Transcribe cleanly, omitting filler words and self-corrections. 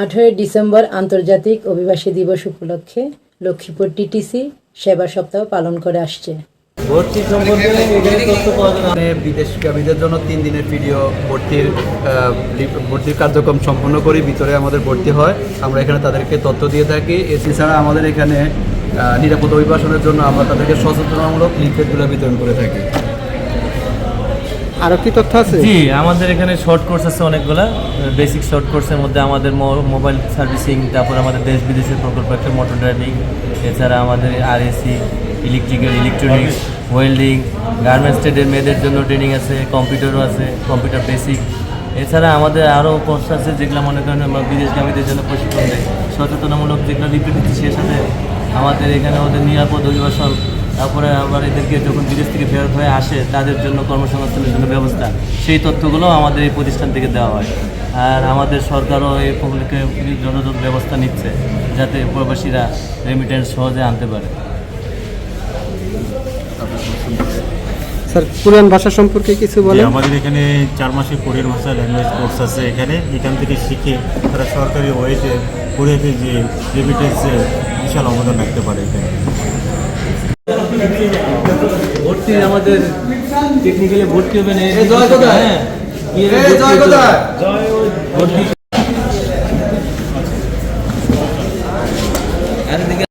18 December আন্তর্জাতিক অভিবাসী দিবস উপলক্ষে লক্ষ্মীপুর টিটিসি সেবা সপ্তাহ পালন করে আসছে। ভর্তি সম্পর্কে এখানে তথ্য পাওয়া যায়। বিদেশগামীদের জন্য 3 দিনের ভিডিও ভর্তির কার্যক্রম সম্পন্ন করি, ভিতরে আমাদের ভর্তি হয়, আমরা এখানে তাদেরকে তথ্য দিয়ে থাকি। এছাড়া আমাদের এখানে নিরাপদ অভিবাসনের জন্য আমরা তাদেরকে সচেতনামূলক লিফলেটগুলো বিতরণ করে থাকি। আরও কি তথ্য আছে? জি, আমাদের এখানে শর্ট কোর্স আছে অনেকগুলো। বেসিক শর্ট কোর্সের মধ্যে আমাদের মোবাইল সার্ভিসিং, তারপর আমাদের দেশ বিদেশের প্রকল্প একটা মোটর ড্রাইভিং, এছাড়া আমাদের আরএসি, ইলেকট্রনিক্স, ওয়েল্ডিং, গার্মেন্টস ট্রেডের মেয়েদের জন্য ট্রেনিং আছে, কম্পিউটারও আছে, কম্পিউটার বেসিক। এছাড়া আমাদের আরও কোর্স আছে যেগুলো মনে করেন আমরা বিদেশগামীদের জন্য প্রশিক্ষণ দেয়, সচেতনামূলক যেগুলো লিফলেট দিচ্ছি, সে সাথে আমাদের এখানে ওদের নিরাপদ অভিবাসন, তারপরে আবার এদেরকে যখন বিদেশ থেকে ফেরত হয়ে আসে তাদের জন্য কর্মসংস্থানের জন্য ব্যবস্থা, সেই তথ্যগুলো আমাদের এই প্রতিষ্ঠান থেকে দেওয়া হয়। আর আমাদের সরকারও এই প্রকল্পে যথাযথ ব্যবস্থা নিচ্ছে যাতে প্রবাসীরা রেমিটেন্স সহজে আনতে পারে। স্যার, কোরিয়ান ভাষা সম্পর্কে কিছু বলেন? আমাদের এখানে 4 মাসের কোরিয়ান ভাষা ল্যাঙ্গুয়েজ কোর্স আছে। এখান থেকে শিখে তারা সরকারি ওয়েতে কোরিয়াতে যে রেমিটেন্সে বিশাল অবদান রাখতে পারে। এখানে ভর্তি আমাদের টেকনিক্যালি ভর্তি হবে না, ভর্তি